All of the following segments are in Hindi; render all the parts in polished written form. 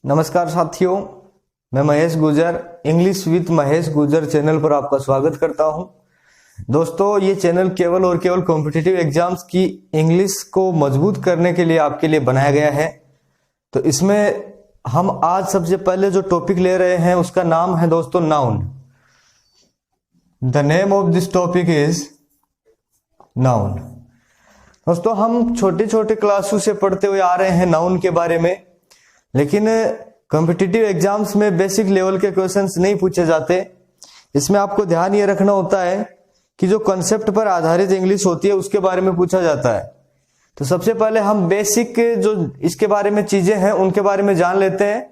नमस्कार साथियों, मैं महेश गुजर इंग्लिश विद महेश गुजर चैनल पर आपका स्वागत करता हूं। दोस्तों, ये चैनल केवल और केवल कॉम्पिटिटिव एग्जाम्स की इंग्लिश को मजबूत करने के लिए आपके लिए बनाया गया है। तो इसमें हम आज सबसे पहले जो टॉपिक ले रहे हैं उसका नाम है दोस्तों noun. The name of this topic is noun. दोस्तों, हम छोटे छोटे क्लासों से पढ़ते हुए आ रहे हैं नाउन के बारे में, लेकिन कॉम्पिटिटिव एग्जाम्स में बेसिक लेवल के क्वेश्चंस नहीं पूछे जाते। इसमें आपको ध्यान ये रखना होता है कि जो कॉन्सेप्ट पर आधारित इंग्लिश होती है उसके बारे में पूछा जाता है। तो सबसे पहले हम बेसिक जो इसके बारे में चीजें हैं उनके बारे में जान लेते हैं,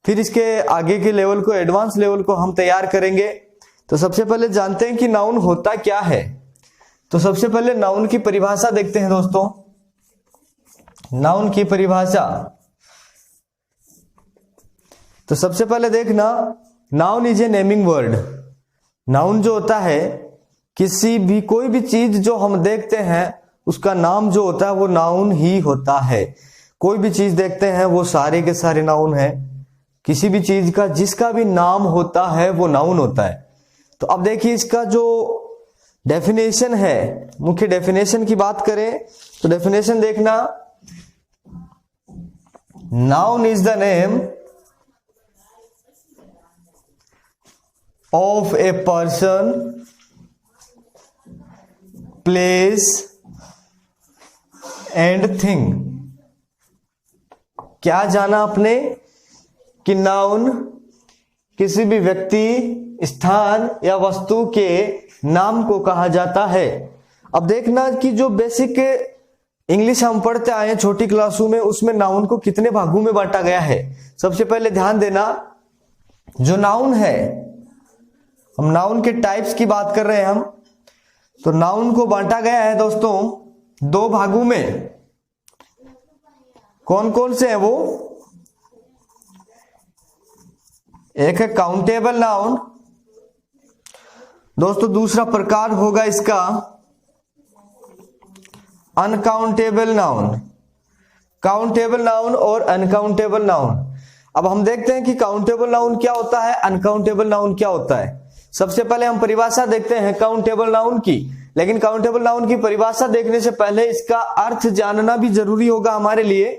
फिर इसके आगे के लेवल को, एडवांस लेवल को हम तैयार करेंगे। तो सबसे पहले जानते हैं कि नाउन होता क्या है। तो सबसे पहले नाउन की परिभाषा देखते हैं दोस्तों। नाउन की परिभाषा, तो सबसे पहले देखना, noun is a naming word. Noun जो होता है, किसी भी कोई भी चीज जो हम देखते हैं उसका नाम जो होता है वो नाउन ही होता है। कोई भी चीज देखते हैं वो सारे के सारे नाउन है। किसी भी चीज का जिसका भी नाम होता है वो नाउन होता है। तो अब देखिए, इसका जो डेफिनेशन है, मुख्य डेफिनेशन की बात करें तो डेफिनेशन देखना, noun is the name of a person, place and thing। क्या जाना आपने कि नाउन किसी भी व्यक्ति, स्थान या वस्तु के नाम को कहा जाता है। अब देखना कि जो बेसिक इंग्लिश हम पढ़ते आए हैं छोटी क्लासों में, उसमें नाउन को कितने भागों में बांटा गया है। सबसे पहले ध्यान देना, जो नाउन है, हम नाउन के टाइप्स की बात कर रहे हैं हम, तो नाउन को बांटा गया है दोस्तों दो भागों में। कौन कौन से हैं वो? एक है काउंटेबल नाउन दोस्तों, दूसरा प्रकार होगा इसका अनकाउंटेबल नाउन। काउंटेबल नाउन और अनकाउंटेबल नाउन। अब हम देखते हैं कि काउंटेबल नाउन क्या होता है, अनकाउंटेबल नाउन क्या होता है। सबसे पहले हम परिभाषा देखते हैं काउंटेबल नाउन की, लेकिन काउंटेबल नाउन की परिभाषा देखने से पहले इसका अर्थ जानना भी जरूरी होगा हमारे लिए।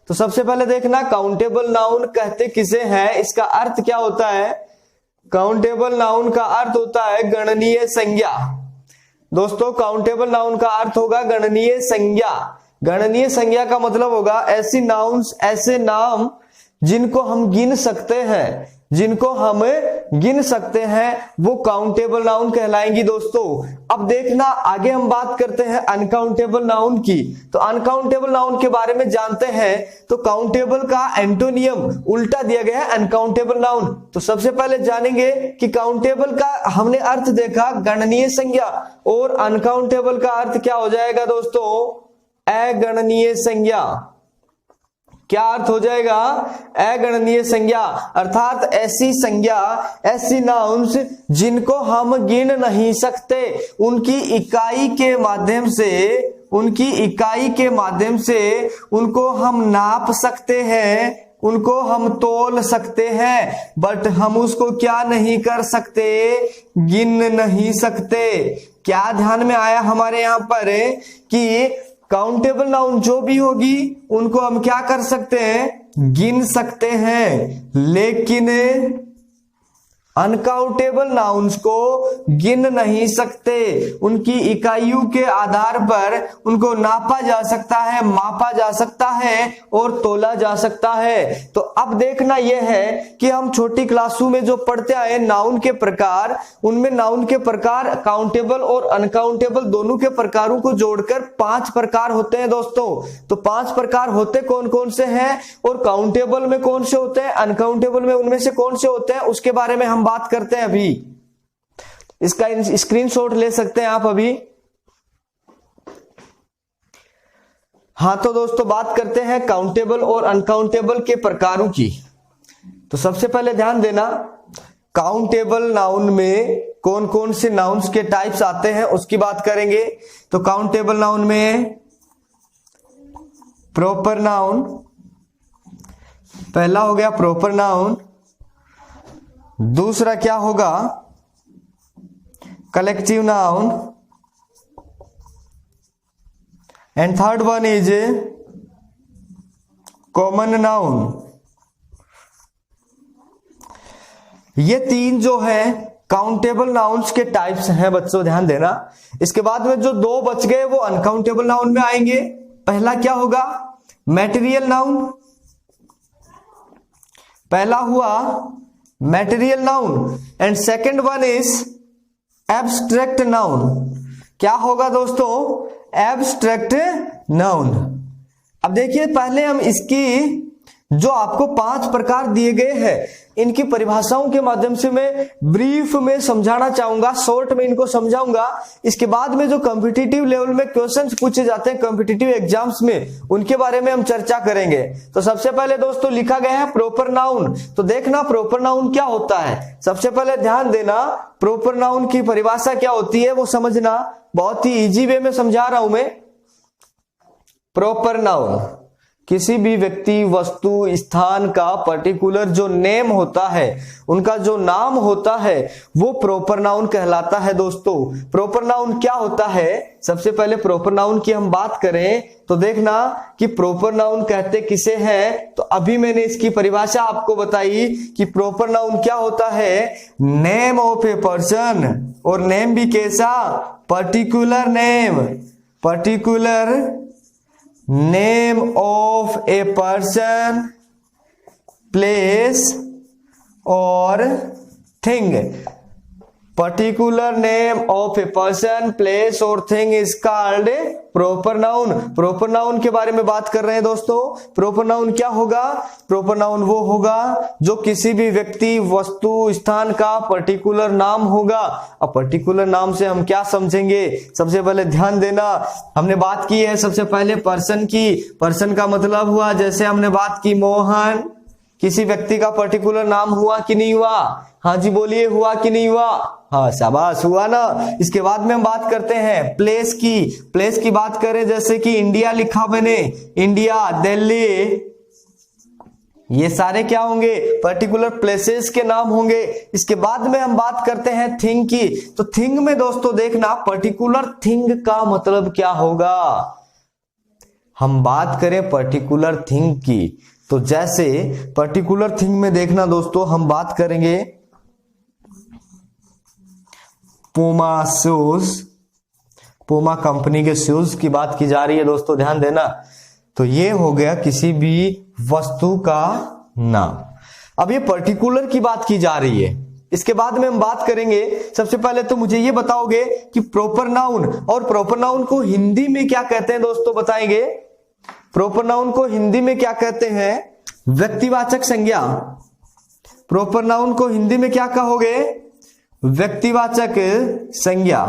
तो सबसे पहले देखना, काउंटेबल नाउन कहते किसे हैं, इसका अर्थ क्या होता है। काउंटेबल नाउन का अर्थ होता है गणनीय संज्ञा। दोस्तों, काउंटेबल नाउन का अर्थ होगा गणनीय संज्ञा। गणनीय संज्ञा का मतलब होगा ऐसी नाउन्स, ऐसे नाम जिनको हम गिन सकते हैं, जिनको हम गिन सकते हैं, वो काउंटेबल नाउन कहलाएंगी दोस्तों। अब देखना, आगे हम बात करते हैं अनकाउंटेबल नाउन की। तो अनकाउंटेबल नाउन के बारे में जानते हैं। तो काउंटेबल का एंटोनियम उल्टा दिया गया है अनकाउंटेबल नाउन। तो सबसे पहले जानेंगे कि काउंटेबल का हमने अर्थ देखा गणनीय संज्ञा, और अनकाउंटेबल का अर्थ क्या हो जाएगा दोस्तों, अगणनीय संज्ञा। क्या अर्थ हो जाएगा, अगणनीय संज्ञा, अर्थात ऐसी संज्ञा, ऐसी नाउन्स जिनको हम गिन नहीं सकते, उनकी इकाई के माध्यम से, उनकी इकाई के माध्यम से उनको हम नाप सकते हैं, उनको हम तोल सकते हैं, बट हम उसको क्या नहीं कर सकते, गिन नहीं सकते। क्या ध्यान में आया हमारे यहां पर कि काउंटेबल नाउन जो भी होगी उनको हम क्या कर सकते हैं, गिन सकते हैं, लेकिन अनकाउंटेबल नाउन्स को गिन नहीं सकते। उनकी इकाइयों के आधार पर उनको नापा जा सकता है, मापा जा सकता है और तोला जा सकता है। तो अब देखना यह है कि हम छोटी क्लासों में जो पढ़ते आए नाउन के प्रकार, उनमें नाउन के प्रकार काउंटेबल और अनकाउंटेबल दोनों के प्रकारों को जोड़कर 5 प्रकार होते हैं दोस्तों। तो 5 प्रकार होते कौन कौन से हैं, और काउंटेबल में कौन से होते हैं, अनकाउंटेबल में उनमें से कौन से होते हैं, उसके बारे में हम बात करते हैं। अभी इसका स्क्रीनशॉट ले सकते हैं आप अभी। हाँ, तो दोस्तों बात करते हैं काउंटेबल और अनकाउंटेबल के प्रकारों की। तो सबसे पहले ध्यान देना, काउंटेबल नाउन में कौन कौन से नाउन्स के टाइप्स आते हैं उसकी बात करेंगे। तो काउंटेबल नाउन में प्रॉपर नाउन, पहला हो गया प्रॉपर नाउन, दूसरा क्या होगा collective noun, and third one is common noun. ये तीन जो है काउंटेबल नाउन्स के टाइप्स हैं बच्चों, ध्यान देना। इसके बाद में जो दो बच गए वो अनकाउंटेबल नाउन में आएंगे। पहला क्या होगा मैटेरियल नाउन, पहला हुआ material noun, and second one is abstract noun. क्या होगा दोस्तों एब्स्ट्रैक्ट नाउन। अब देखिए पहले हम इसकी जो आपको 5 प्रकार दिए गए हैं इनकी परिभाषाओं के माध्यम से मैं ब्रीफ में समझाना चाहूंगा, शॉर्ट में इनको समझाऊंगा। इसके बाद में जो कॉम्पिटिटिव लेवल में क्वेश्चंस पूछे जाते हैं कॉम्पिटिटिव एग्जाम्स में उनके बारे में हम चर्चा करेंगे। तो सबसे पहले दोस्तों लिखा गया है प्रॉपर नाउन। तो देखना प्रॉपर नाउन क्या होता है, सबसे पहले ध्यान देना प्रॉपर नाउन की परिभाषा क्या होती है वो समझना। बहुत ही इजी वे में समझा रहा हूं मैं। प्रॉपर नाउन किसी भी व्यक्ति वस्तु स्थान का पर्टिकुलर जो नेम होता है, उनका जो नाम होता है वो प्रॉपर नाउन कहलाता है। दोस्तों प्रॉपर नाउन क्या होता है, सबसे पहले प्रॉपर नाउन की हम बात करें तो देखना कि प्रॉपर नाउन कहते किसे हैं। तो अभी मैंने इसकी परिभाषा आपको बताई कि प्रॉपर नाउन क्या होता है, नेम ऑफ ए पर्सन, और नेम भी कैसा particular name, particular name of a person, place और thing. Particular name of a person, place और thing is called proper noun. Proper noun के बारे में बात कर रहे हैं दोस्तों। प्रॉपर नाउन क्या होगा, प्रॉपर नाउन वो होगा जो किसी भी व्यक्ति वस्तु स्थान का पर्टिकुलर नाम होगा। अब पर्टिकुलर नाम से हम क्या समझेंगे, सबसे पहले ध्यान देना। हमने बात की है सबसे पहले पर्सन की। पर्सन का मतलब हुआ, जैसे हमने बात की मोहन, किसी व्यक्ति का पर्टिकुलर नाम हुआ कि नहीं हुआ, हाँ जी बोलिए हुआ कि नहीं हुआ, हाँ शाबाश हुआ ना। इसके बाद में हम बात करते हैं प्लेस की। प्लेस की बात करें जैसे कि इंडिया लिखा मैंने, इंडिया, दिल्ली, ये सारे क्या होंगे पर्टिकुलर प्लेसेस के नाम होंगे। इसके बाद में हम बात करते हैं थिंग की। तो थिंग में दोस्तों देखना पर्टिकुलर थिंग का मतलब क्या होगा। हम बात करें पर्टिकुलर थिंग की तो जैसे पर्टिकुलर थिंग में देखना दोस्तों हम बात करेंगे पूमा शूज, पूमा कंपनी के शूज की बात की जा रही है दोस्तों, ध्यान देना। तो ये हो गया किसी भी वस्तु का नाम। अब ये पर्टिकुलर की बात की जा रही है। इसके बाद में हम बात करेंगे, सबसे पहले तो मुझे ये बताओगे कि प्रॉपर नाउन, और प्रॉपर नाउन को हिंदी में क्या कहते हैं दोस्तों, बताएंगे। प्रॉपर नाउन को हिंदी में क्या कहते हैं, व्यक्तिवाचक संज्ञा। प्रॉपर नाउन को हिंदी में क्या कहोगे, व्यक्तिवाचक संज्ञा।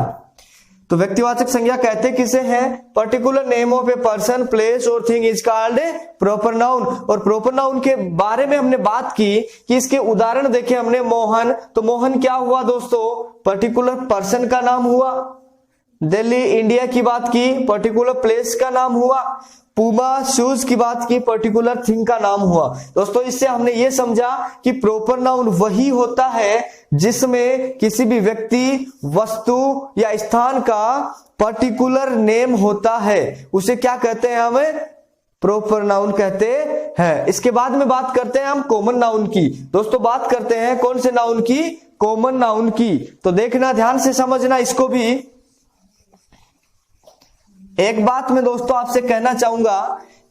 तो व्यक्तिवाचक संज्ञा कहते किसे हैं, particular name of a person, place और thing is called proper noun. और प्रॉपर नाउन के बारे में हमने बात की कि इसके उदाहरण देखे हमने, मोहन, तो मोहन क्या हुआ दोस्तों, पर्टिकुलर पर्सन का नाम हुआ। दिल्ली, इंडिया की बात की, पर्टिकुलर प्लेस का नाम हुआ। पूमा शूज की बात की, पर्टिकुलर थिंग का नाम हुआ। दोस्तों इससे हमने ये समझा कि प्रॉपर नाउन वही होता है जिसमें किसी भी व्यक्ति, वस्तु या स्थान का पर्टिकुलर नेम होता है, उसे क्या कहते हैं, हमें प्रॉपर नाउन कहते हैं। इसके बाद में बात करते हैं हम कॉमन नाउन की। दोस्तों बात करते हैं कौन से नाउन की, कॉमन नाउन की। तो देखना ध्यान से समझना इसको भी। एक बात मैं दोस्तों आपसे कहना चाहूंगा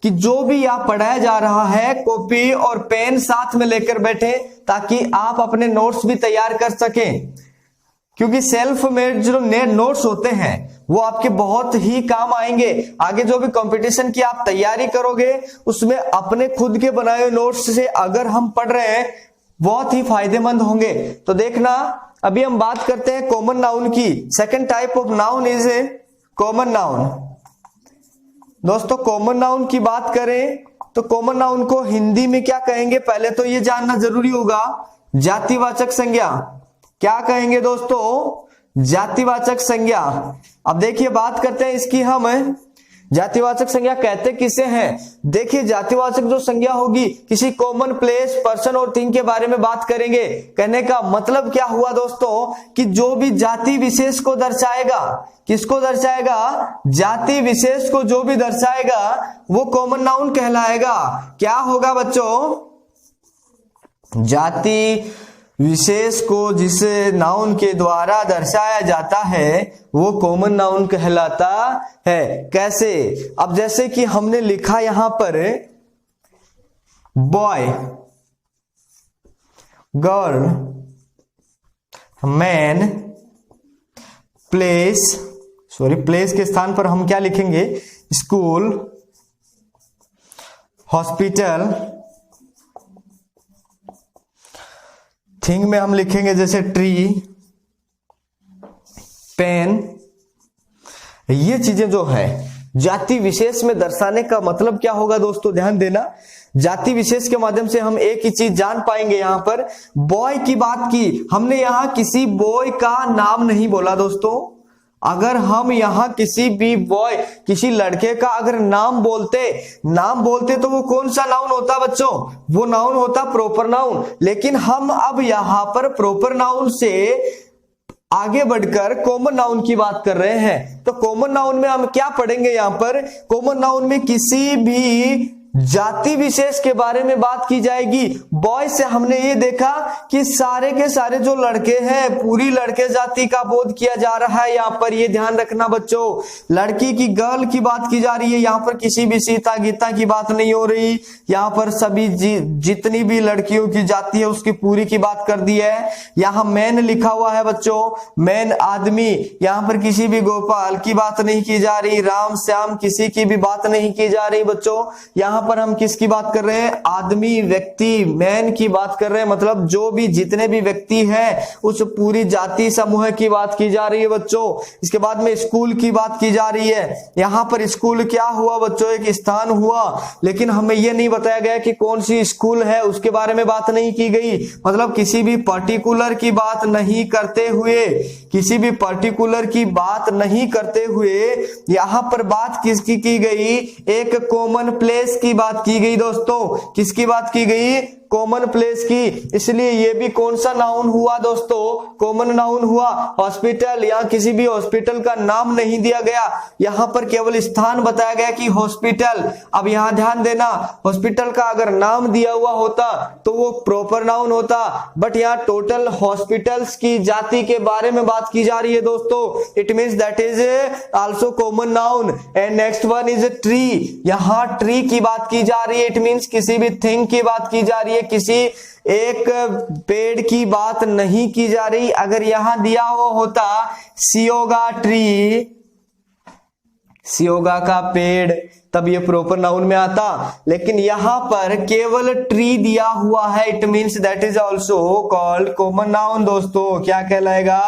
कि जो भी यहाँ पढ़ाया जा रहा है कॉपी और पेन साथ में लेकर बैठे ताकि आप अपने नोट्स भी तैयार कर सकें, क्योंकि सेल्फ मेड जो नोट्स होते हैं वो आपके बहुत ही काम आएंगे। आगे जो भी कंपटीशन की आप तैयारी करोगे उसमें अपने खुद के बनाए हुए नोट्स से अगर हम पढ़ रहे हैं बहुत ही फायदेमंद होंगे। तो देखना अभी हम बात करते हैं कॉमन नाउन की। Second type of noun is common noun. दोस्तों कॉमन नाउन की बात करें तो कॉमन नाउन को हिंदी में क्या कहेंगे, पहले तो ये जानना जरूरी होगा, जातिवाचक संज्ञा। क्या कहेंगे दोस्तों, जातिवाचक संज्ञा। अब देखिए बात करते हैं इसकी हम जातिवाचक संज्ञा कहते किसे हैं? देखिए, जातिवाचक जो संज्ञा होगी किसी कॉमन प्लेस, पर्सन और थिंग के बारे में बात करेंगे। कहने का मतलब क्या हुआ दोस्तों कि जो भी जाति विशेष को दर्शाएगा, किसको दर्शाएगा? जाति विशेष को जो भी दर्शाएगा वो कॉमन नाउन कहलाएगा। क्या होगा बच्चों? जाति विशेष को जिस नाउन के द्वारा दर्शाया जाता है वो कॉमन नाउन कहलाता है। कैसे? अब जैसे कि हमने लिखा यहां पर boy, girl, man, place, place के स्थान पर हम क्या लिखेंगे? स्कूल, हॉस्पिटल, थिंग में हम लिखेंगे जैसे ट्री, पेन। ये चीजें जो है जाति विशेष में दर्शाने का मतलब क्या होगा दोस्तों? ध्यान देना, जाति विशेष के माध्यम से हम एक ही चीज जान पाएंगे। यहां पर बॉय की बात की, हमने यहां किसी बॉय का नाम नहीं बोला दोस्तों। अगर हम यहां किसी भी बॉय, किसी लड़के का अगर नाम बोलते तो वो कौन सा नाउन होता बच्चों? वो नाउन होता प्रॉपर नाउन। लेकिन हम अब यहां पर प्रॉपर नाउन से आगे बढ़कर कॉमन नाउन की बात कर रहे हैं। तो कॉमन नाउन में हम क्या पढ़ेंगे? यहां पर कॉमन नाउन में किसी भी जाति विशेष के बारे में बात की जाएगी। बॉय से हमने ये देखा कि सारे के सारे जो लड़के हैं, पूरी लड़के जाति का बोध किया जा रहा है। यहाँ पर ये ध्यान रखना बच्चों, लड़की की, गर्ल की बात की जा रही है। यहाँ पर किसी भी सीता गीता की बात नहीं हो रही। यहाँ पर सभी जितनी भी लड़कियों की जाति है उसकी पूरी की बात कर दी है। यहाँ मैन लिखा हुआ है बच्चों, मैन आदमी। यहाँ पर किसी भी गोपाल की बात नहीं की जा रही, राम श्याम किसी की भी बात नहीं की जा रही बच्चों। यहाँ पर हम किसकी बात कर रहे हैं? आदमी, व्यक्ति, मैन की बात कर रहे हैं। मतलब जो भी जितने भी व्यक्ति हैं उस पूरी जाति समूह की बात की जा रही है बच्चों। इसके बाद में स्कूल की बात की जा रही है। यहाँ पर स्कूल क्या हुआ बच्चों? एक स्थान हुआ, लेकिन हमें यह नहीं बताया गया कि कौन सी स्कूल है, उसके बारे में बात नहीं की गई। मतलब किसी भी पर्टिकुलर की बात नहीं करते हुए, किसी भी पर्टिकुलर की बात नहीं करते हुए यहाँ पर बात किसकी की गई? एक कॉमन प्लेस की बात की गई दोस्तों। किसकी बात की गई? कॉमन प्लेस की। इसलिए ये भी कौन सा नाउन हुआ दोस्तों? कॉमन नाउन हुआ। हॉस्पिटल, यहाँ किसी भी हॉस्पिटल का नाम नहीं दिया गया, यहाँ पर केवल स्थान बताया गया कि हॉस्पिटल। अब यहाँ ध्यान देना, हॉस्पिटल का अगर नाम दिया हुआ होता तो वो प्रॉपर नाउन होता, बट यहाँ टोटल हॉस्पिटल्स की जाति के बारे में बात की जा रही है दोस्तों। It means that is also common noun. And next one is tree. यहाँ ट्री की बात की जा रही है। इट मीन्स किसी भी थिंग की बात की जा रही है, किसी एक पेड़ की बात नहीं की जा रही। अगर यहां दिया हुआ होता सियोगा ट्री, सियोगा का पेड़, तब ये प्रॉपर नाउन में आता। लेकिन यहां पर केवल ट्री दिया हुआ है, it means that is also called common noun दोस्तों। क्या कहलाएगा?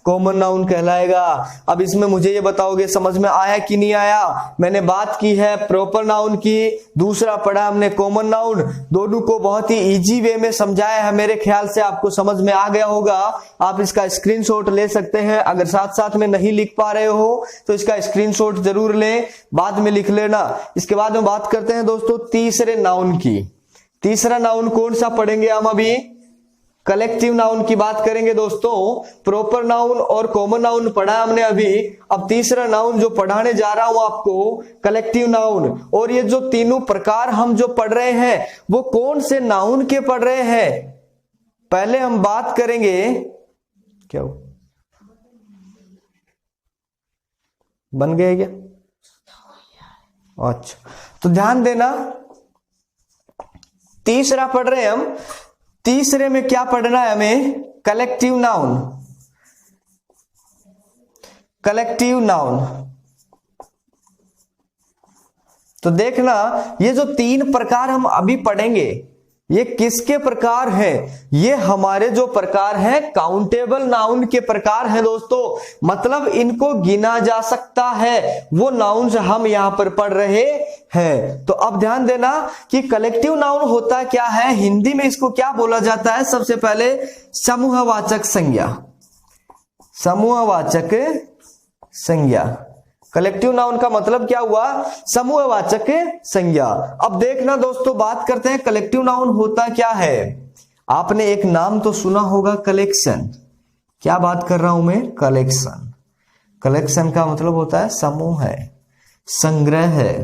कॉमन नाउन कहलाएगा। अब इसमें मुझे ये बताओगे समझ में आया कि नहीं आया? मैंने बात की है प्रॉपर नाउन की, दूसरा पढ़ा हमने कॉमन नाउन। दोनों को बहुत ही इजी वे में समझाया है, मेरे ख्याल से आपको समझ में आ गया होगा। आप इसका स्क्रीनशॉट ले सकते हैं। अगर साथ साथ में नहीं लिख पा रहे हो तो इसका स्क्रीनशॉट जरूर लें, बाद में लिख लेना। इसके बाद हम बात करते हैं दोस्तों तीसरे नाउन की। तीसरा नाउन कौन सा पढ़ेंगे हम? अभी कलेक्टिव नाउन की बात करेंगे दोस्तों। प्रॉपर नाउन और कॉमन नाउन पढ़ा हमने अभी। अब तीसरा नाउन जो पढ़ाने जा रहा हूं आपको, कलेक्टिव नाउन। और ये जो तीनों प्रकार हम जो पढ़ रहे हैं वो कौन से नाउन के पढ़ रहे हैं? पहले हम बात करेंगे, क्या हो? बन गए क्या? अच्छा, तो ध्यान देना, तीसरा पढ़ रहे हैं हम। तीसरे में क्या पढ़ना है हमें? Collective noun. Collective noun. तो देखना, ये जो तीन प्रकार हम अभी पढ़ेंगे ये किसके प्रकार हैं? ये हमारे जो प्रकार हैं काउंटेबल नाउन के प्रकार हैं दोस्तों। मतलब इनको गिना जा सकता है, वो नाउन हम यहां पर पढ़ रहे हैं। तो अब ध्यान देना कि कलेक्टिव नाउन होता क्या है, हिंदी में इसको क्या बोला जाता है? सबसे पहले समूहवाचक संज्ञा। समूहवाचक संज्ञा। कलेक्टिव नाउन का मतलब क्या हुआ? समूहवाचक संज्ञा। अब देखना दोस्तों, बात करते हैं कलेक्टिव नाउन होता क्या है। आपने एक नाम तो सुना होगा, कलेक्शन। क्या बात कर रहा हूं मैं? कलेक्शन। कलेक्शन का मतलब होता है समूह है, संग्रह है।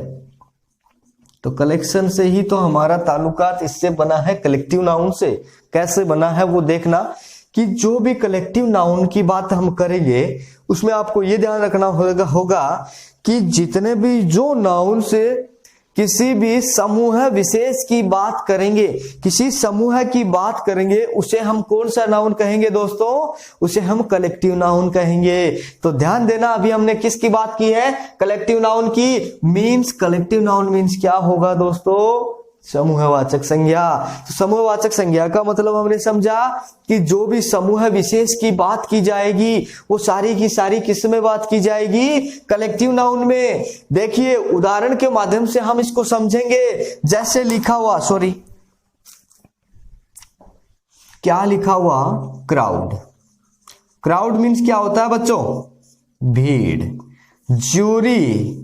तो कलेक्शन से ही तो हमारा ताल्लुकात इससे बना है, कलेक्टिव नाउन से। कैसे बना है वो देखना कि जो भी कलेक्टिव नाउन की बात हम करेंगे उसमें आपको ये ध्यान रखना होगा कि जितने भी जो नाउन से किसी भी समूह विशेष की बात करेंगे, किसी समूह की बात करेंगे, उसे हम कौन सा नाउन कहेंगे दोस्तों? उसे हम कलेक्टिव नाउन कहेंगे। तो ध्यान देना, अभी हमने किसकी बात की है? कलेक्टिव नाउन की। मीन्स कलेक्टिव नाउन मीन्स क्या होगा दोस्तों? समूहवाचक संज्ञा। तो समूहवाचक संज्ञा का मतलब हमने समझा कि जो भी समूह विशेष की बात की जाएगी वो सारी की सारी किस में बात की जाएगी? कलेक्टिव नाउन में। देखिए उदाहरण के माध्यम से हम इसको समझेंगे। जैसे लिखा हुआ, सॉरी क्या लिखा हुआ? क्राउड। क्राउड मीन्स क्या होता है बच्चों? भीड़। ज्यूरी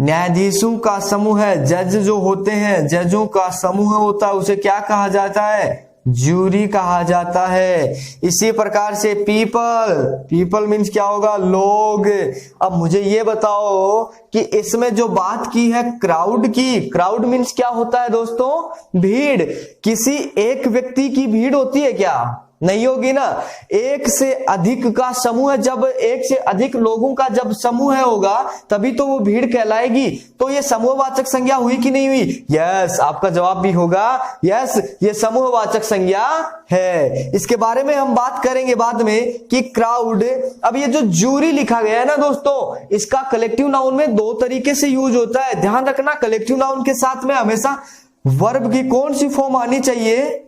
न्यायाधीशों का समूह है। जज जो होते हैं, जजों का समूह होता है, उसे क्या कहा जाता है? ज्यूरी कहा जाता है। इसी प्रकार से पीपल। पीपल मीन्स क्या होगा? लोग। अब मुझे ये बताओ कि इसमें जो बात की है क्राउड की, क्राउड मीन्स क्या होता है दोस्तों? भीड़। किसी एक व्यक्ति की भीड़ होती है क्या? नहीं होगी ना। एक से अधिक का समूह, जब एक से अधिक लोगों का जब समूह होगा तभी तो वो भीड़ कहलाएगी। तो ये समूहवाचक संज्ञा हुई कि नहीं हुई? यस, आपका जवाब भी होगा यस, ये समूहवाचक संज्ञा है। इसके बारे में हम बात करेंगे बाद में कि क्राउड। अब ये जो ज्यूरी लिखा गया है ना दोस्तों, इसका कलेक्टिव नाउन में दो तरीके से यूज होता है। ध्यान रखना, कलेक्टिव नाउन के साथ में हमेशा वर्ब की कौन सी फॉर्म आनी चाहिए?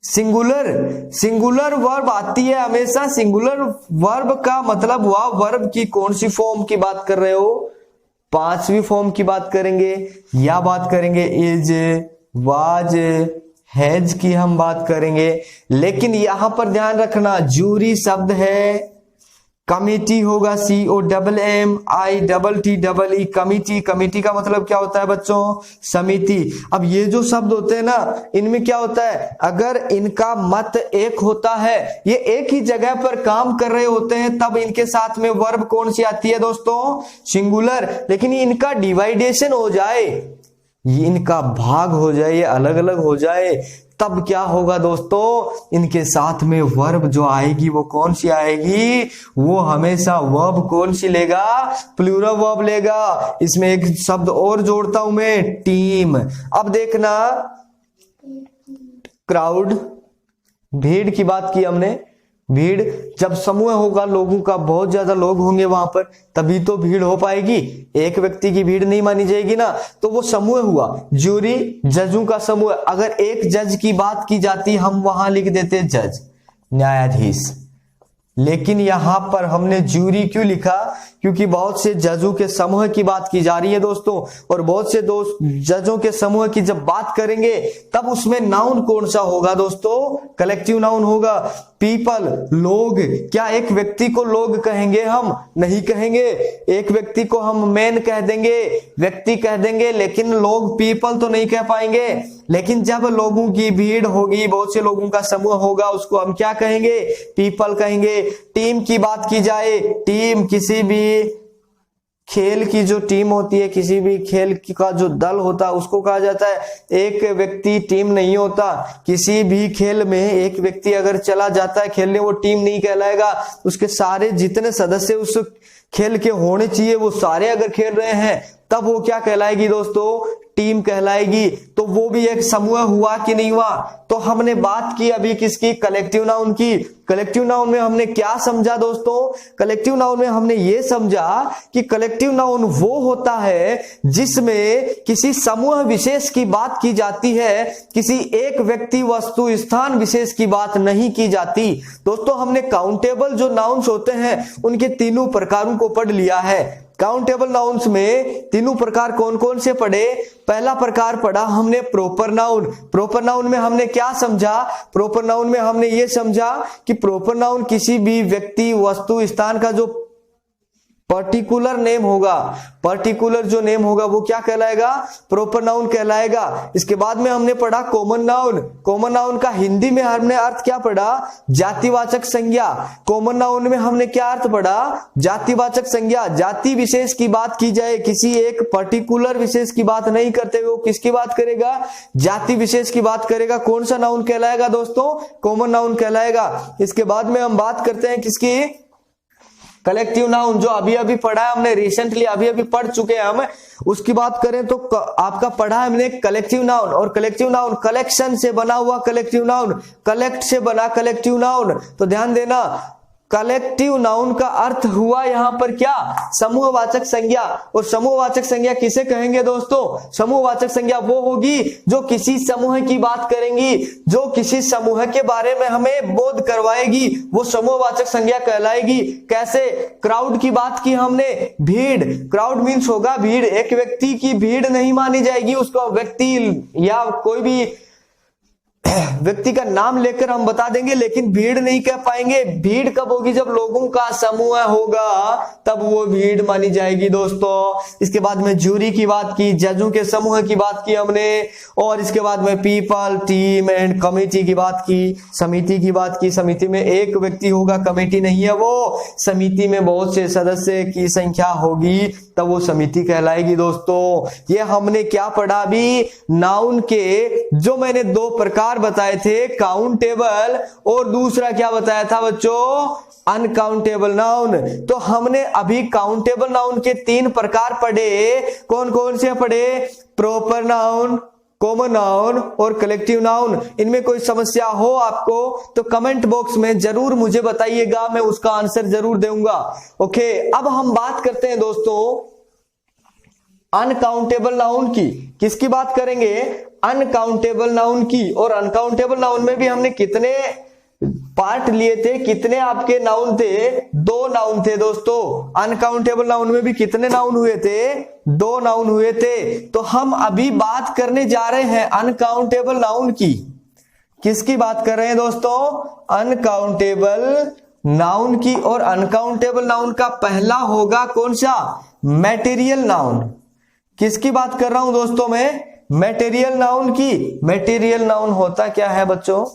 सिंगुलर। सिंगुलर वर्ब आती है हमेशा। सिंगुलर वर्ब का मतलब हुआ वर्ब की कौन सी फॉर्म की बात कर रहे हो? पांचवी फॉर्म की बात करेंगे, या बात करेंगे इज, वाज, हैज की हम बात करेंगे। लेकिन यहां पर ध्यान रखना, ज्यूरी शब्द है, कमिटी होगा COMMITTEE, कमिटी। कमिटी का मतलब क्या होता है बच्चों? समिति। अब ये जो शब्द होते हैं ना, इनमें क्या होता है? अगर इनका मत एक होता है, ये एक ही जगह पर काम कर रहे होते हैं, तब इनके साथ में वर्ब कौन सी आती है दोस्तों? सिंगुलर। लेकिन इनका डिवाइडेशन हो जाए, ये इनका भाग हो जाए, ये अलग अलग हो जाए, तब क्या होगा दोस्तों? इनके साथ में वर्ब जो आएगी वो कौन सी आएगी? वो हमेशा वर्ब कौन सी लेगा? प्लूरल वर्ब लेगा। इसमें एक शब्द और जोड़ता हूं मैं, टीम। अब देखना, क्राउड, भीड़ की बात की हमने। भीड़, जब समूह होगा लोगों का, बहुत ज्यादा लोग होंगे वहां पर, तभी तो भीड़ हो पाएगी। एक व्यक्ति की भीड़ नहीं मानी जाएगी ना। तो वो समूह हुआ। ज्यूरी, जजों का समूह। अगर एक जज की बात की जाती, हम वहां लिख देते जज, न्यायाधीश। लेकिन यहां पर हमने ज्यूरी क्यों लिखा? क्योंकि बहुत से जजों के समूह की बात की जा रही है दोस्तों, और बहुत से जजों के समूह की जब बात करेंगे तब उसमें नाउन कौन सा होगा दोस्तों? कलेक्टिव नाउन होगा। पीपल, लोग। क्या एक व्यक्ति को लोग कहेंगे हम? नहीं कहेंगे। एक व्यक्ति को हम मैन कह देंगे, व्यक्ति कह देंगे, लेकिन लोग, पीपल तो नहीं कह पाएंगे। लेकिन जब लोगों की भीड़ होगी, बहुत से लोगों का समूह होगा, उसको हम क्या कहेंगे? पीपल कहेंगे। टीम की बात की जाए, टीम किसी भी खेल की जो टीम होती है, किसी भी खेल का जो दल होता है उसको कहा जाता है। एक व्यक्ति टीम नहीं होता। किसी भी खेल में एक व्यक्ति अगर चला जाता है खेलने, वो टीम नहीं कहलाएगा। उसके सारे जितने सदस्य उस खेल के होने चाहिए वो सारे अगर खेल रहे हैं, तब वो क्या कहलाएगी दोस्तों? टीम कहलाएगी। तो वो भी एक समूह हुआ कि नहीं हुआ? तो हमने बात की अभी किसकी? कलेक्टिव नाउन की। कलेक्टिव नाउन में हमने क्या समझा दोस्तों? कलेक्टिव नाउन में हमने ये समझा कि कलेक्टिव नाउन वो होता है जिसमें किसी समूह विशेष की बात की जाती है, किसी एक व्यक्ति, वस्तु, स्थान विशेष की बात नहीं की जाती। दोस्तों हमने काउंटेबल जो नाउन्स होते हैं उनके तीनों प्रकारों को पढ़ लिया है। काउंटेबल नाउन्स में तीनों प्रकार कौन कौन से पढ़े? पहला प्रकार पढ़ा हमने प्रॉपर नाउन। प्रॉपर नाउन में हमने क्या समझा? प्रॉपर नाउन में हमने ये समझा कि प्रॉपर नाउन किसी भी व्यक्ति, वस्तु, स्थान का जो पर्टिकुलर नेम होगा, पर्टिकुलर जो नेम होगा वो क्या कहलाएगा, प्रॉपर नाउन कहलाएगा। इसके बाद में हमने पढ़ा कॉमन नाउन। कॉमन नाउन का हिंदी में हमने अर्थ क्या पढ़ा, जातिवाचक संज्ञा। कॉमन नाउन में हमने क्या अर्थ पढ़ा, जातिवाचक संज्ञा। जाति विशेष की बात की जाए, किसी एक पर्टिकुलर विशेष की बात नहीं करते हुए वो किसकी बात करेगा, जाति विशेष की बात करेगा। कौन सा नाउन कहलाएगा दोस्तों, कॉमन नाउन कहलाएगा। इसके बाद में हम बात करते हैं किसकी, कलेक्टिव नाउन, जो अभी अभी पढ़ा है हमने, रिसेंटली अभी अभी पढ़ चुके हैं हम। उसकी बात करें तो आपका पढ़ा है हमने कलेक्टिव नाउन, और कलेक्टिव नाउन कलेक्शन से बना हुआ कलेक्टिव नाउन, कलेक्ट से बना कलेक्टिव नाउन। तो ध्यान देना, कलेक्टिव नाउन का अर्थ हुआ यहां पर क्या, समूहवाचक संज्ञा। और समूहवाचक संज्ञा किसे कहेंगे दोस्तों, समूहवाचक संज्ञा वो होगी जो किसी समूह की बात करेंगी, जो किसी समूह के बारे में हमें बोध करवाएगी, वो समूहवाचक संज्ञा कहलाएगी। कैसे, क्राउड की बात की हमने, भीड़, क्राउड मीन्स होगा भीड़, एक व्यक्ति की भीड़ नहीं मानी जाएगी, उसको व्यक्ति या कोई भी व्यक्ति का नाम लेकर हम बता देंगे, लेकिन भीड़ नहीं कह पाएंगे। भीड़ कब होगी, जब लोगों का समूह होगा तब वो भीड़ मानी जाएगी दोस्तों। इसके बाद में जूरी की बात की, जजों के समूह की बात की हमने, और इसके बाद में पीपल, टीम एंड कमेटी की बात की, समिति की बात की। समिति में एक व्यक्ति होगा, कमेटी नहीं है वो, समिति में बहुत से सदस्य की संख्या होगी तब वो समिति कहलाएगी दोस्तों। ये हमने क्या पढ़ा अभी, नाउन के जो मैंने दो प्रकार बताए थे, काउंटेबल और दूसरा क्या बताया था बच्चों, अनकाउंटेबल नाउन। तो हमने अभी काउंटेबल नाउन के 3 प्रकार पढ़े, कौन कौन से पढ़े, प्रॉपर नाउन, कॉमन नाउन और कलेक्टिव नाउन। इनमें कोई समस्या हो आपको तो कमेंट बॉक्स में जरूर मुझे बताइएगा, मैं उसका आंसर जरूर दूंगा। ओके, अब हम बात करते हैं दोस्तों अनकाउंटेबल नाउन की। किसकी बात करेंगे, अनकाउंटेबल नाउन की। और अनकाउंटेबल नाउन में भी हमने कितने पार्ट लिए थे, कितने आपके नाउन थे, 2 नाउन थे दोस्तों। अनकाउंटेबल नाउन में भी कितने नाउन हुए थे, 2 नाउन हुए थे। तो हम अभी बात करने जा रहे हैं अनकाउंटेबल नाउन की। किसकी बात कर रहे हैं दोस्तों, अनकाउंटेबल नाउन की। और अनकाउंटेबल नाउन का पहला होगा कौन सा, मैटेरियल नाउन। किसकी बात कर रहा हूं दोस्तों मैं, मैटेरियल नाउन की। मैटेरियल नाउन होता क्या है बच्चों,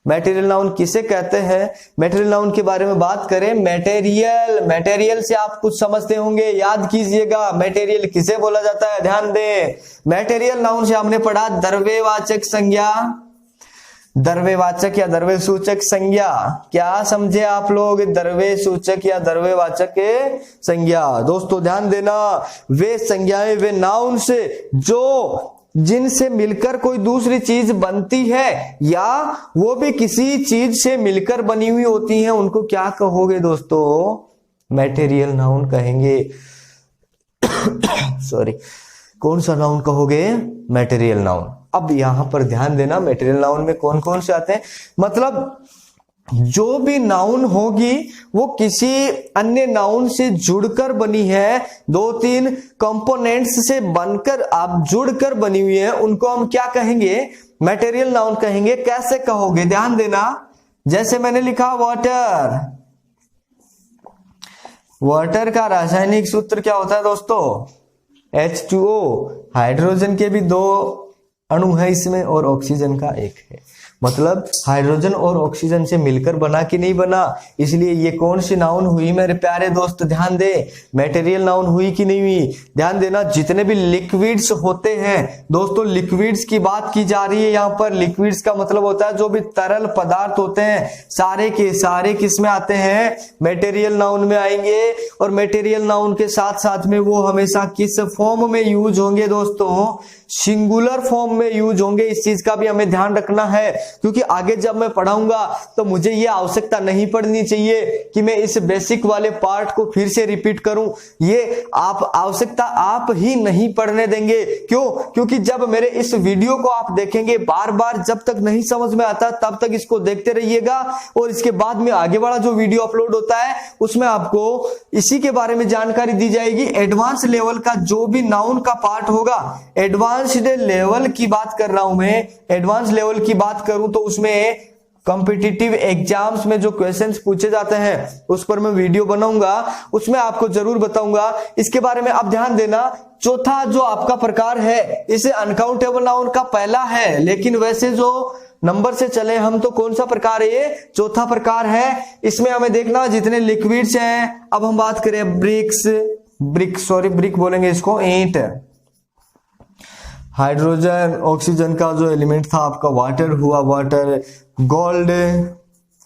मैटेरियल नाउन किसे कहते हैं, मैटेरियल नाउन के बारे में बात करें, मैटेरियल, मैटेरियल से आप कुछ समझते होंगे, याद कीजिएगा मैटेरियल किसे बोला जाता है, ध्यान दें। मैटेरियल नाउन से हमने पढ़ा द्रव्यवाचक संज्ञा, द्रव्यवाचक या द्रव्य सूचक संज्ञा। क्या समझे आप लोग, द्रव्य सूचक या द्रव्यवाचक संज्ञा। दोस्तों ध्यान देना, वे संज्ञाएं, वे नाउन से जो जिनसे मिलकर कोई दूसरी चीज बनती है या वो भी किसी चीज से मिलकर बनी हुई होती हैं, उनको क्या कहोगे दोस्तों, मैटेरियल नाउन कहेंगे। सॉरी, कौन सा नाउन कहोगे, मैटेरियल नाउन। अब यहां पर ध्यान देना, मैटेरियल नाउन में कौन कौन से आते हैं, मतलब जो भी नाउन होगी वो किसी अन्य नाउन से जुड़कर बनी है, 2-3 कंपोनेंट्स से बनकर आप जुड़कर बनी हुई है, उनको हम क्या कहेंगे, मैटेरियल नाउन कहेंगे। कैसे कहोगे, ध्यान देना, जैसे मैंने लिखा वाटर, वाटर का रासायनिक सूत्र क्या होता है दोस्तों, H2O। हाइड्रोजन के भी 2 अणु है इसमें और ऑक्सीजन का 1 है, मतलब हाइड्रोजन और ऑक्सीजन से मिलकर बना कि नहीं बना, इसलिए ये कौन सी नाउन हुई मेरे प्यारे दोस्त, ध्यान दे, मैटेरियल नाउन हुई कि नहीं हुई। ध्यान देना, जितने भी लिक्विड्स होते हैं दोस्तों, लिक्विड्स की बात की जा रही है यहाँ पर। लिक्विड्स का मतलब होता है जो भी तरल पदार्थ होते हैं, सारे के सारे किस में आते हैं, मैटेरियल नाउन में आएंगे। और मैटेरियल नाउन के साथ साथ में वो हमेशा किस फॉर्म में यूज होंगे दोस्तों, सिंगुलर फॉर्म में यूज होंगे। इस चीज का भी हमें ध्यान रखना है, क्योंकि आगे जब मैं पढ़ाऊंगा तो मुझे ये आवश्यकता नहीं पड़नी चाहिए कि मैं इस बेसिक वाले पार्ट को फिर से रिपीट करूं। ये आप आवश्यकता आप ही नहीं पढ़ने देंगे। क्यों, क्योंकि जब मेरे इस वीडियो को आप देखेंगे बार बार, जब तक नहीं समझ में आता तब तक इसको देखते रहिएगा, और इसके बाद में आगे वाला जो वीडियो अपलोड होता है उसमें आपको इसी के बारे में जानकारी दी जाएगी। एडवांस लेवल का जो भी नाउन का पार्ट होगा, एडवांस्ड लेवल की बात कर रहा हूं मैं, एडवांस लेवल की बात करूं तो उसमें कॉम्पिटिटिव एग्जाम्स में जो क्वेश्चंस पूछे जाते हैं उस पर मैं वीडियो बनाऊंगा, उसमें आपको जरूर बताऊंगा इसके बारे में। आप ध्यान देना, चौथा जो आपका प्रकार है इसे अनकाउंटेबल नाउन का पहला है, लेकिन वैसे जो नंबर से चले हम तो कौन सा प्रकार है, ये चौथा प्रकार है। इसमें हमें देखना जितने लिक्विड्स हैं, अब हम बात करें ब्रिक बोलेंगे इसको, ईंट, हाइड्रोजन, ऑक्सीजन का जो एलिमेंट था आपका वाटर हुआ, वाटर, गोल्ड,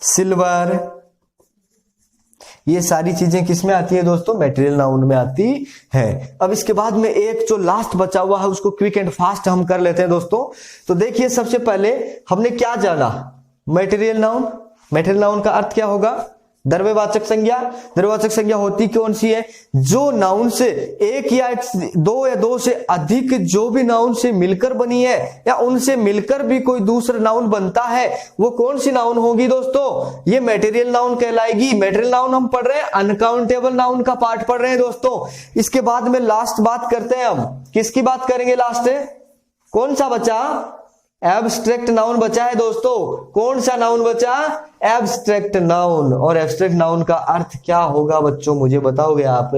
सिल्वर, ये सारी चीजें किस में आती है दोस्तों, मटेरियल नाउन में आती है। अब इसके बाद में एक जो लास्ट बचा हुआ है उसको क्विक एंड फास्ट हम कर लेते हैं दोस्तों। तो देखिए सबसे पहले हमने क्या जाना, मटेरियल नाउन। मटेरियल नाउन का अर्थ क्या होगा, द्रव्यवाचक संज्ञा। द्रव्यवाचक संज्ञा होती कौन सी है, जो नाउन से एक या दो से अधिक जो भी नाउन से मिलकर बनी है या उनसे मिलकर भी कोई दूसरा नाउन बनता है, वो कौन सी नाउन होगी दोस्तों, ये मटेरियल नाउन कहलाएगी। मटेरियल नाउन हम पढ़ रहे हैं, अनकाउंटेबल नाउन का पार्ट पढ़ रहे हैं दोस्तों। इसके बाद में लास्ट बात करते हैं हम, किसकी बात करेंगे लास्ट, कौन सा बचा, एब्स्ट्रैक्ट नाउन बचा है दोस्तों। कौन सा नाउन बचा, एब्स्ट्रैक्ट नाउन। और एब्स्ट्रैक्ट नाउन का अर्थ क्या होगा बच्चों, मुझे बताओगे आप,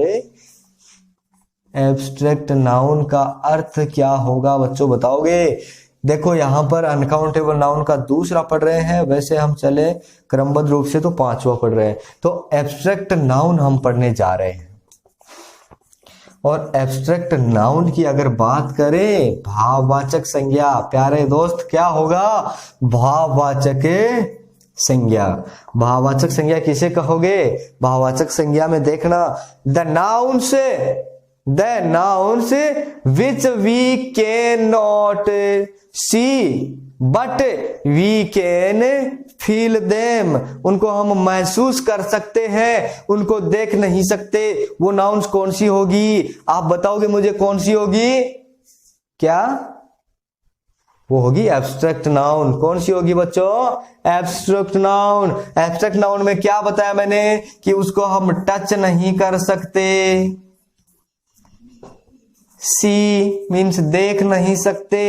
एब्स्ट्रैक्ट नाउन का अर्थ क्या होगा बच्चों, बताओगे। देखो यहां पर अनकाउंटेबल नाउन का दूसरा पढ़ रहे हैं, वैसे हम चले क्रमबद्ध रूप से तो पांचवा पढ़ रहे हैं। तो एब्स्ट्रैक्ट नाउन हम पढ़ने जा रहे हैं। और एब्स्ट्रैक्ट नाउन की अगर बात करें, भाववाचक संज्ञा, प्यारे दोस्त क्या होगा, भाववाचक संज्ञा। भाववाचक संज्ञा किसे कहोगे, भाववाचक संज्ञा में देखना, the nouns which we can not see but we can feel them. उनको हम महसूस कर सकते हैं, उनको देख नहीं सकते। वो नाउन्स कौन सी होगी, आप बताओगे मुझे कौन सी होगी, क्या वो होगी एब्स्ट्रैक्ट नाउन। कौन सी होगी बच्चों, एब्स्ट्रैक्ट नाउन। एब्स्ट्रैक्ट नाउन में क्या बताया मैंने कि उसको हम टच नहीं कर सकते, सी मीन्स देख नहीं सकते,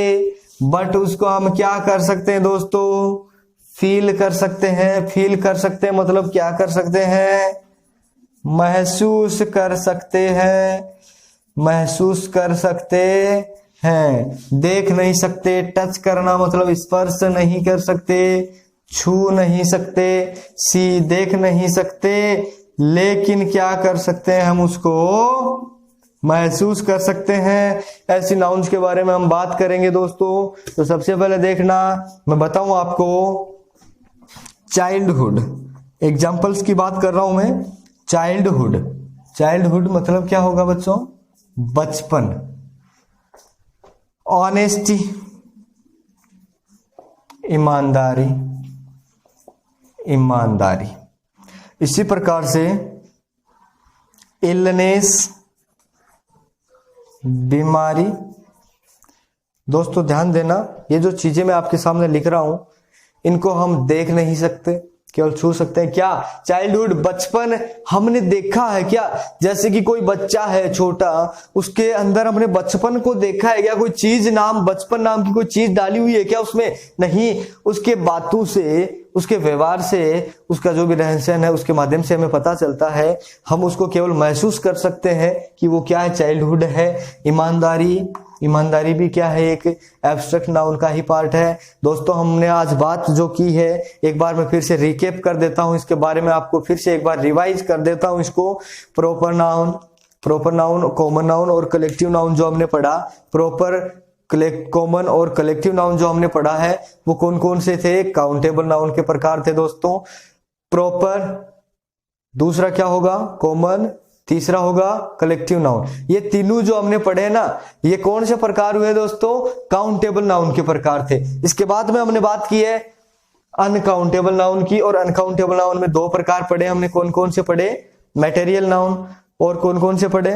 बट उसको हम क्या कर सकते हैं दोस्तों, फील कर सकते हैं। फील कर सकते हैं मतलब क्या कर सकते हैं, महसूस कर सकते हैं, महसूस कर सकते हैं। देख नहीं सकते, टच करना मतलब स्पर्श नहीं कर सकते, छू नहीं सकते, सी देख नहीं सकते, लेकिन क्या कर सकते हैं, हम उसको महसूस कर सकते हैं। ऐसी नाउन्स के बारे में हम बात करेंगे दोस्तों। तो सबसे पहले देखना, मैं बताऊं आपको, चाइल्डहुड, एग्जाम्पल्स की बात कर रहा हूं मैं। चाइल्डहुड, चाइल्डहुड मतलब क्या होगा बच्चों, बचपन। ऑनेस्टी, ईमानदारी, ईमानदारी। इसी प्रकार से इलनेस, बीमारी। दोस्तों ध्यान देना, ये जो चीजें मैं आपके सामने लिख रहा हूं इनको हम देख नहीं सकते, केवल छू सकते हैं। क्या, चाइल्डहुड, बचपन हमने देखा है क्या, जैसे कि कोई बच्चा है छोटा, उसके अंदर हमने बचपन को देखा है क्या, कोई चीज नाम, बचपन नाम की कोई चीज डाली हुई है क्या उसमें, नहीं। उसके बातों से, उसके व्यवहार से, उसका जो भी रहन सहन है उसके माध्यम से हमें पता चलता है। हम उसको केवल महसूस कर सकते हैं कि वो क्या है, चाइल्डहुड है। ईमानदारी, ईमानदारी भी क्या है, एक एब्स्ट्रैक्ट नाउन का ही पार्ट है। दोस्तों हमने आज बात जो की है, एक बार मैं फिर से रिकेप कर देता हूं इसके बारे में, आपको फिर से एक बार रिवाइज कर देता हूं इसको। प्रॉपर नाउन, कॉमन नाउन और कलेक्टिव नाउन जो हमने पढ़ा, प्रॉपर, कॉमन और कलेक्टिव नाउन जो हमने पढ़ा है वो कौन कौन से थे, काउंटेबल नाउन के प्रकार थे दोस्तों। प्रॉपर, दूसरा क्या होगा, कॉमन, तीसरा होगा कलेक्टिव नाउन। ये तीनों जो हमने पढ़े ना, ये कौन से प्रकार हुए दोस्तों, काउंटेबल नाउन के प्रकार थे। इसके बाद में हमने बात की है अनकाउंटेबल नाउन की, और अनकाउंटेबल नाउन में दो प्रकार पढ़े हमने। कौन कौन से पढ़े, मटेरियल नाउन, और कौन कौन से पढ़े,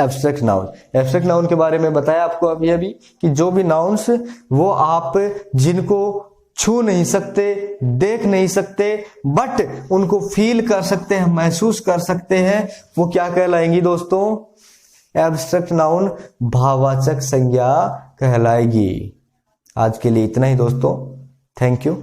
एब्स्ट्रैक्ट नाउन। एब्स्ट्रैक्ट नाउन के बारे में बताया आपको अभी कि जो भी नाउन्स वो आप जिनको छू नहीं सकते, देख नहीं सकते, बट उनको फील कर सकते हैं, महसूस कर सकते हैं, वो क्या कहलाएंगी दोस्तों, एब्स्ट्रैक्ट नाउन, भाववाचक संज्ञा कहलाएगी। आज के लिए इतना ही दोस्तों, थैंक यू।